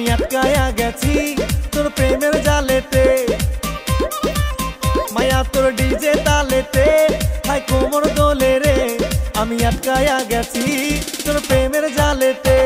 আমি আটকায়া গেছি তোর প্রেমের জালেতে মায়া তোর ডিজে তালেতে হাই কোমর দোলে রে আমি আটকায়া গেছি তোর প্রেমের জালেতে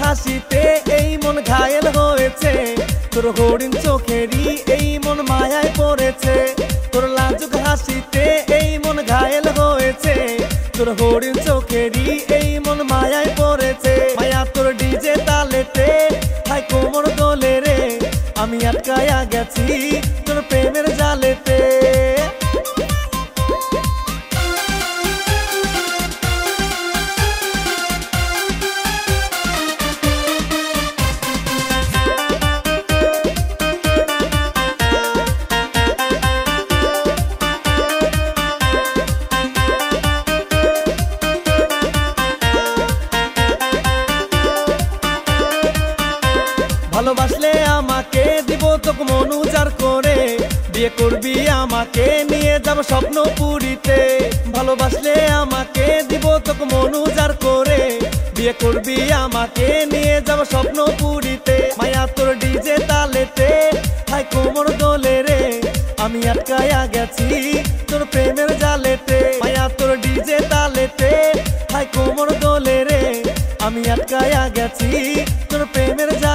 হাসিতে এই মন ঘায়েল হয়েছে তোর হরিণ চোখেরই এই মন মায়ায় পড়েছে তোর লাজুক হাসিতে এই মন ঘায়েল হয়েছে তোর হরিণ চোখেরই এই মন মায়ায় পড়েছে মায়া তোর ডিজে তালেতে হাই কোমর দোলে রে আমি আটকায়া গেছি তোর প্রেমের জালেতে ভালোবাসলে আমাকে দিব তোকে মন উজাড় করে বিয়ে করবি আমাকে নিয়ে যাব স্বপ্নপুরীতে ভালোবাসলে আমাকে দিব তোকে মন উজাড় করে বিয়ে করবি আমাকে নিয়ে যাব স্বপ্নপুরীতে মায়া তোর ডিজে তালেতে হাই কোমর দোলে রে আমি আটকায়া গেছি তোর প্রেমের জালেতে মায়া তোর ডিজে তালেতে হাই কোমর দোলে রে আমি আটকায়া গেছি তোর প্রেমের জালেতে